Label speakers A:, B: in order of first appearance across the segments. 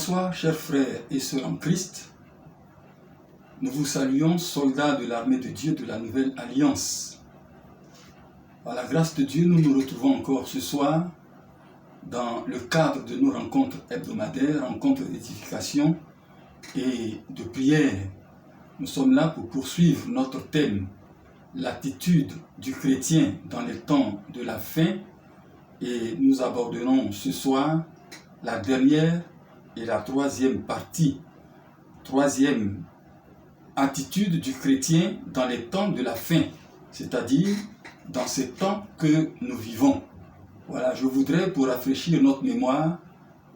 A: Bonsoir, chers frères et sœurs en Christ. Nous vous saluons, soldats de l'armée de Dieu de la Nouvelle Alliance. Par la grâce de Dieu, nous nous retrouvons encore ce soir dans le cadre de nos rencontres hebdomadaires, rencontres d'édification et de prière. Nous sommes là pour poursuivre notre thème, l'attitude du chrétien dans les temps de la fin, et nous aborderons ce soir la dernière et la troisième partie, troisième attitude du chrétien dans les temps de la fin, c'est-à-dire dans ces temps que nous vivons. Voilà, je voudrais, pour rafraîchir notre mémoire,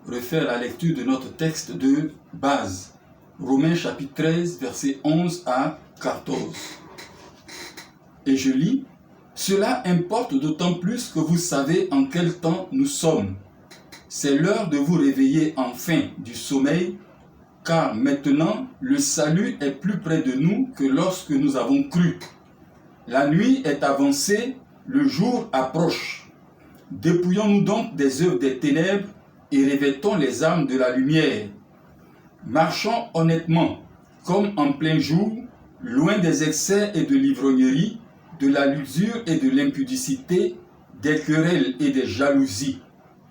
A: refaire la lecture de notre texte de base, Romains chapitre 13, versets 11 à 14. Et je lis, « Cela importe d'autant plus que vous savez en quel temps nous sommes. C'est l'heure de vous réveiller enfin du sommeil, car maintenant le salut est plus près de nous que lorsque nous avons cru. La nuit est avancée, le jour approche. Dépouillons-nous donc des œuvres des ténèbres et revêtons les armes de la lumière. Marchons honnêtement, comme en plein jour, loin des excès et de l'ivrognerie, de la l'usure et de l'impudicité, des querelles et des jalousies.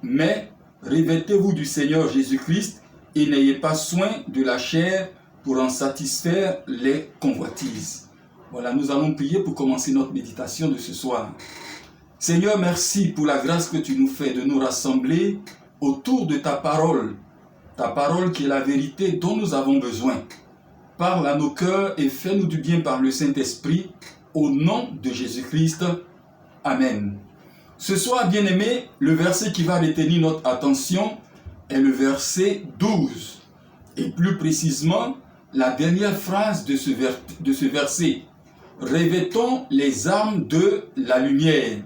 A: Mais revêtez-vous du Seigneur Jésus-Christ et n'ayez pas soin de la chair pour en satisfaire les convoitises. » Voilà, nous allons prier pour commencer notre méditation de ce soir. Seigneur, merci pour la grâce que tu nous fais de nous rassembler autour de ta parole qui est la vérité dont nous avons besoin. Parle à nos cœurs et fais-nous du bien par le Saint-Esprit, au nom de Jésus-Christ. Amen. Ce soir, bien-aimés, le verset qui va retenir notre attention est le verset 12. Et plus précisément, la dernière phrase de ce verset. Revêtons les armes de la lumière.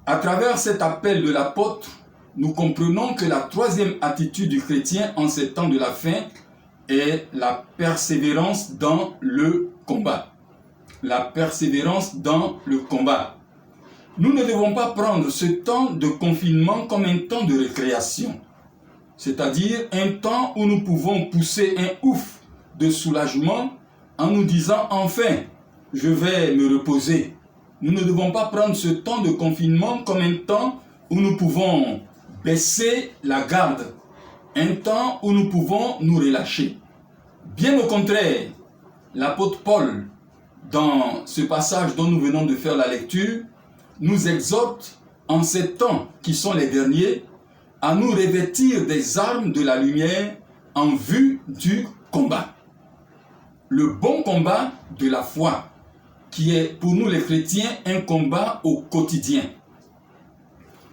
A: À travers cet appel de l'apôtre, nous comprenons que la troisième attitude du chrétien en ces temps de la fin est la persévérance dans le combat. La persévérance dans le combat. Nous ne devons pas prendre ce temps de confinement comme un temps de récréation, c'est-à-dire un temps où nous pouvons pousser un ouf de soulagement en nous disant « Enfin, je vais me reposer ». Nous ne devons pas prendre ce temps de confinement comme un temps où nous pouvons baisser la garde, un temps où nous pouvons nous relâcher. Bien au contraire, l'apôtre Paul, dans ce passage dont nous venons de faire la lecture, nous exhorte en ces temps qui sont les derniers à nous revêtir des armes de la lumière en vue du combat. Le bon combat de la foi, qui est pour nous les chrétiens un combat au quotidien.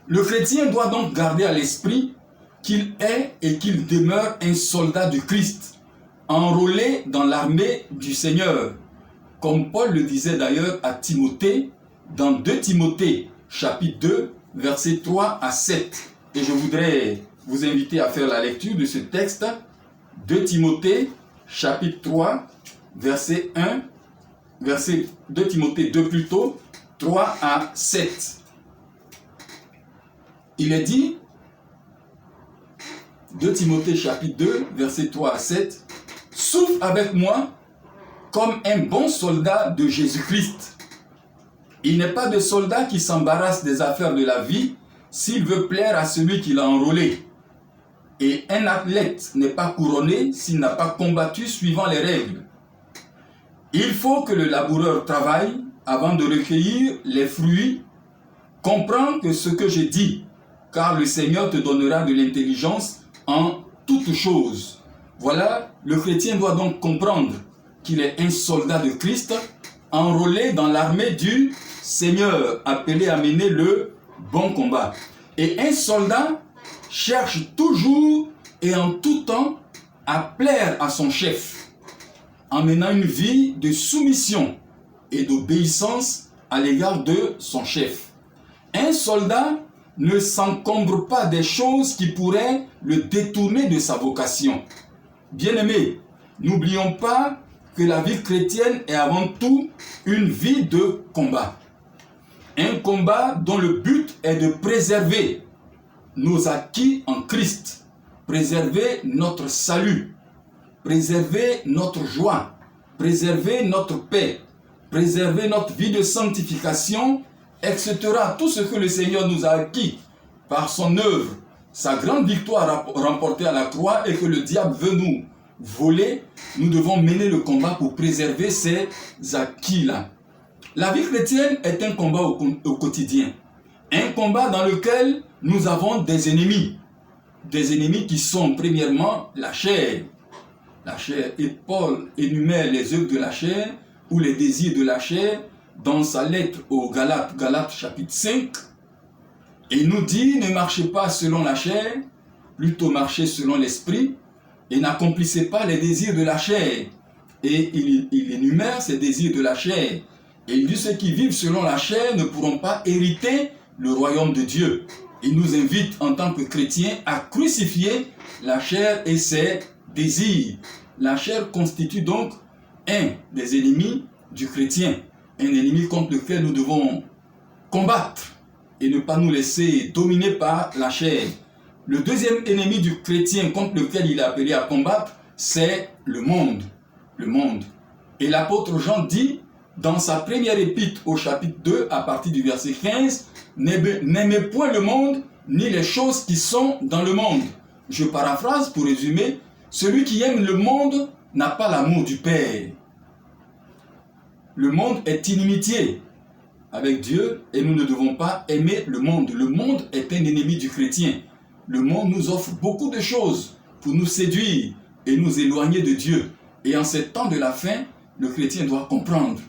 A: Le chrétien doit donc garder à l'esprit qu'il est et qu'il demeure un soldat du Christ, enrôlé dans l'armée du Seigneur, comme Paul le disait d'ailleurs à Timothée, dans 2 Timothée, chapitre 2, versets 3 à 7. Et je voudrais vous inviter à faire la lecture de ce texte, 2 Timothée, chapitre 3, verset 1, verset 2 Timothée 2 plutôt, 3 à 7. Il est dit, 2 Timothée chapitre 2, verset 3 à 7, « Souffre avec moi comme un bon soldat de Jésus-Christ. Il n'est pas de soldat qui s'embarrasse des affaires de la vie s'il veut plaire à celui qui l'a enrôlé. Et un athlète n'est pas couronné s'il n'a pas combattu suivant les règles. Il faut que le laboureur travaille avant de recueillir les fruits. Comprends que ce que je dis, car le Seigneur te donnera de l'intelligence en toutes choses. » Voilà, le chrétien doit donc comprendre qu'il est un soldat de Christ, enrôlé dans l'armée du Seigneur, appelé à mener le bon combat. Et un soldat cherche toujours et en tout temps à plaire à son chef, en menant une vie de soumission et d'obéissance à l'égard de son chef. Un soldat ne s'encombre pas des choses qui pourraient le détourner de sa vocation. Bien-aimés, n'oublions pas que la vie chrétienne est avant tout une vie de combat. Un combat dont le but est de préserver nos acquis en Christ, préserver notre salut, préserver notre joie, préserver notre paix, préserver notre vie de sanctification, etc. Tout ce que le Seigneur nous a acquis par son œuvre, sa grande victoire remportée à la croix et que le diable veut nous voler, nous devons mener le combat pour préserver ces acquis-là. La vie chrétienne est un combat au quotidien. Un combat dans lequel nous avons des ennemis. Des ennemis qui sont premièrement la chair. La chair, et Paul énumère les œuvres de la chair ou les désirs de la chair dans sa lettre aux Galates, Galates chapitre 5. Et il nous dit, ne marchez pas selon la chair, plutôt marchez selon l'esprit, et n'accomplissez pas les désirs de la chair. Et il énumère ces désirs de la chair. Et il dit, ceux qui vivent selon la chair ne pourront pas hériter le royaume de Dieu. Il nous invite en tant que chrétiens à crucifier la chair et ses désirs. La chair constitue donc un des ennemis du chrétien, un ennemi contre lequel nous devons combattre et ne pas nous laisser dominer par la chair. Le deuxième ennemi du chrétien contre lequel il est appelé à combattre, c'est le monde. Le monde. Et l'apôtre Jean dit, dans sa première épître au chapitre 2, à partir du verset 15, « N'aimez point le monde, ni les choses qui sont dans le monde. » Je paraphrase pour résumer, « Celui qui aime le monde n'a pas l'amour du Père. » Le monde est inimitié avec Dieu et nous ne devons pas aimer le monde. Le monde est un ennemi du chrétien. Le monde nous offre beaucoup de choses pour nous séduire et nous éloigner de Dieu. Et en ces temps de la fin, le chrétien doit comprendre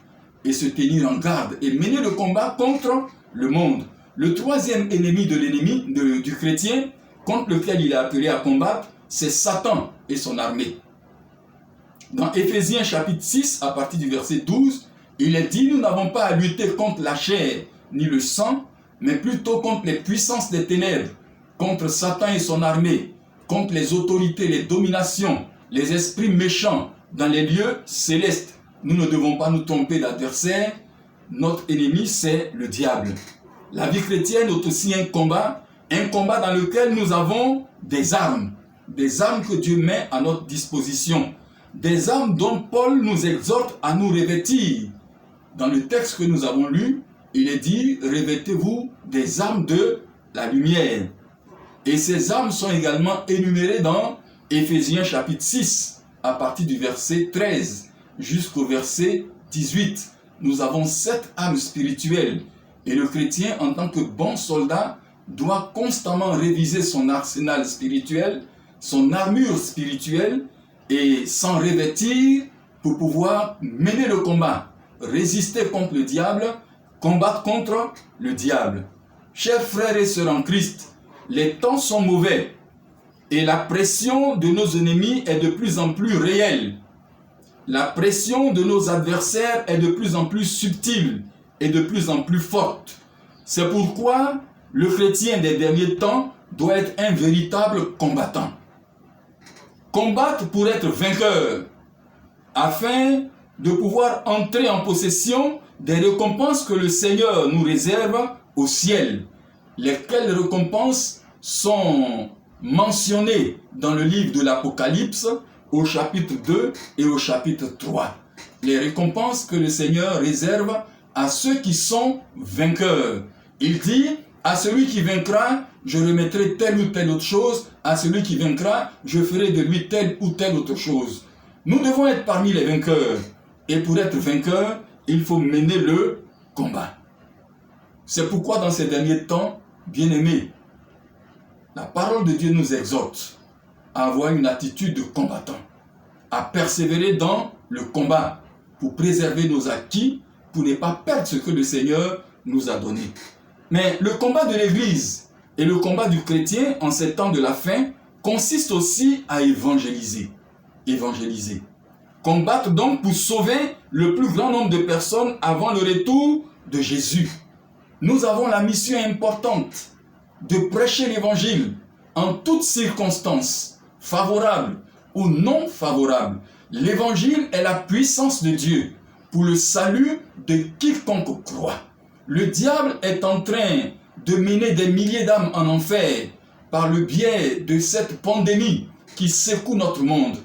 A: et se tenir en garde et mener le combat contre le monde. Le troisième ennemi de l'ennemi du chrétien contre lequel il est appelé à combattre, c'est Satan et son armée. Dans Éphésiens chapitre 6, à partir du verset 12, il est dit, nous n'avons pas à lutter contre la chair ni le sang, mais plutôt contre les puissances des ténèbres, contre Satan et son armée, contre les autorités, les dominations, les esprits méchants dans les lieux célestes. Nous ne devons pas nous tromper d'adversaire. Notre ennemi, c'est le diable. La vie chrétienne est aussi un combat dans lequel nous avons des armes que Dieu met à notre disposition, des armes dont Paul nous exhorte à nous revêtir. Dans le texte que nous avons lu, il est dit, revêtez-vous des armes de la lumière. Et ces armes sont également énumérées dans Éphésiens chapitre 6, à partir du verset 13 jusqu'au verset 18. Nous avons 7 armes spirituelles. Et le chrétien, en tant que bon soldat, doit constamment réviser son arsenal spirituel, son armure spirituelle, et s'en revêtir pour pouvoir mener le combat, résister contre le diable, combattre contre le diable. Chers frères et sœurs en Christ, les temps sont mauvais et la pression de nos ennemis est de plus en plus réelle. La pression de nos adversaires est de plus en plus subtile et de plus en plus forte. C'est pourquoi le chrétien des derniers temps doit être un véritable combattant. Combattre pour être vainqueur, afin de pouvoir entrer en possession des récompenses que le Seigneur nous réserve au ciel. Lesquelles récompenses sont mentionnées dans le livre de l'Apocalypse au chapitre 2 et au chapitre 3. Les récompenses que le Seigneur réserve à ceux qui sont vainqueurs. Il dit, à celui qui vaincra, je remettrai telle ou telle autre chose. À celui qui vaincra, je ferai de lui telle ou telle autre chose. Nous devons être parmi les vainqueurs. Et pour être vainqueur, il faut mener le combat. C'est pourquoi dans ces derniers temps, bien-aimés, la parole de Dieu nous exhorte à avoir une attitude de combattant, à persévérer dans le combat pour préserver nos acquis, pour ne pas perdre ce que le Seigneur nous a donné. Mais le combat de l'Église et le combat du chrétien en ces temps de la fin consiste aussi à évangéliser. Évangéliser. Combattre donc pour sauver le plus grand nombre de personnes avant le retour de Jésus. Nous avons la mission importante de prêcher l'évangile en toutes circonstances, favorables ou non favorables. L'évangile est la puissance de Dieu pour le salut de quiconque croit. Le diable est en train de mener des milliers d'âmes en enfer par le biais de cette pandémie qui secoue notre monde.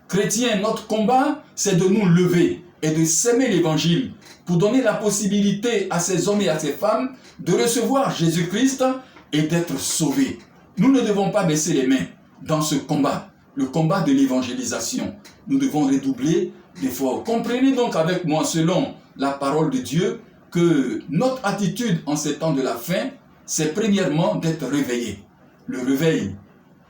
A: Chrétiens, notre combat, c'est de nous lever et de s'aimer l'évangile pour donner la possibilité à ces hommes et à ces femmes de recevoir Jésus-Christ et d'être sauvés. Nous ne devons pas baisser les mains dans ce combat, le combat de l'évangélisation. Nous devons redoubler d'efforts. Comprenez donc avec moi, selon la parole de Dieu, que notre attitude en ces temps de la fin, c'est premièrement d'être réveillé. Le réveil.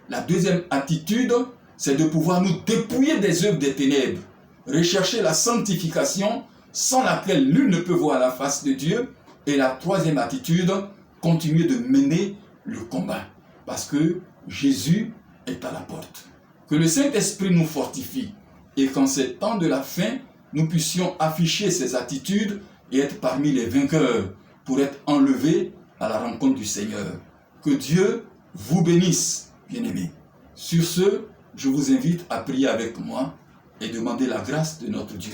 A: La deuxième attitude, c'est de pouvoir nous dépouiller des œuvres des ténèbres, rechercher la sanctification sans laquelle nul ne peut voir la face de Dieu. Et la troisième attitude, continuer de mener le combat. Parce que Jésus est à la porte. Que le Saint-Esprit nous fortifie et qu'en ces temps de la fin, nous puissions afficher ces attitudes et être parmi les vainqueurs pour être enlevés à la rencontre du Seigneur. Que Dieu vous bénisse, bien-aimés. Sur ce, je vous invite à prier avec moi et demander la grâce de notre Dieu.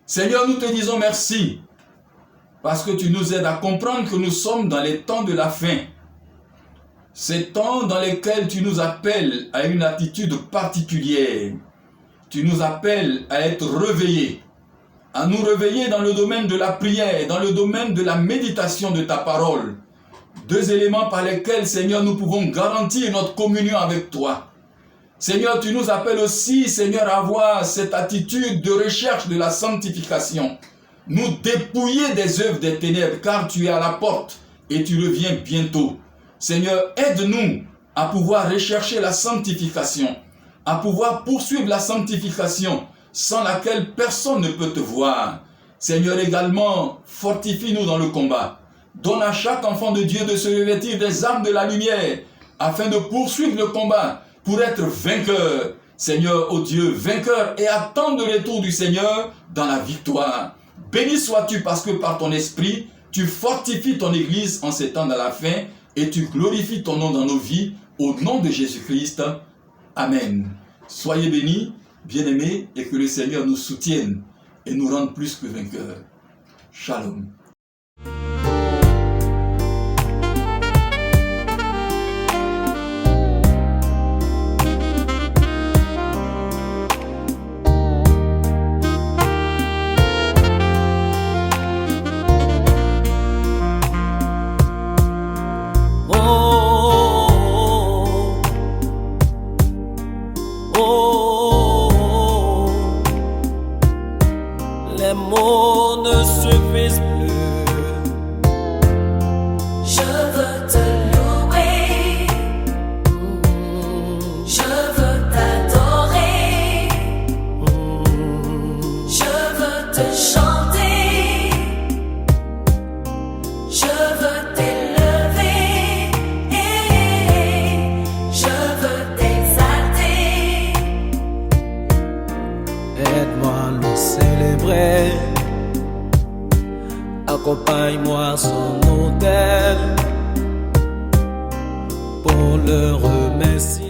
A: Seigneur, nous te disons merci parce que tu nous aides à comprendre que nous sommes dans les temps de la fin. Ces temps dans lesquels tu nous appelles à une attitude particulière. Tu nous appelles à être réveillés, à nous réveiller dans le domaine de la prière, dans le domaine de la méditation de ta parole. Deux éléments par lesquels, Seigneur, nous pouvons garantir notre communion avec toi. Seigneur, tu nous appelles aussi, Seigneur, à avoir cette attitude de recherche de la sanctification. Nous dépouiller des œuvres des ténèbres, car tu es à la porte et tu reviens bientôt. Seigneur, aide-nous à pouvoir rechercher la sanctification, à pouvoir poursuivre la sanctification sans laquelle personne ne peut te voir. Seigneur, également, fortifie-nous dans le combat. Donne à chaque enfant de Dieu de se revêtir des armes de la lumière afin de poursuivre le combat pour être vainqueur. Seigneur, ô Dieu, vainqueur et attendre le retour du Seigneur dans la victoire. Béni sois-tu parce que par ton esprit, tu fortifies ton Église en ces temps de la fin et tu glorifies ton nom dans nos vies au nom de Jésus-Christ. Amen. Soyez bénis, bien-aimés, et que le Seigneur nous soutienne et nous rende plus que vainqueurs. Shalom.
B: Les mots ne suffisent plus.
C: Je veux te louer, je veux t'adorer, je veux te chanter, je veux t'élever, je veux t'exalter.
B: Aide-moi à le célébrer. Accompagne-moi son autel pour le remercier.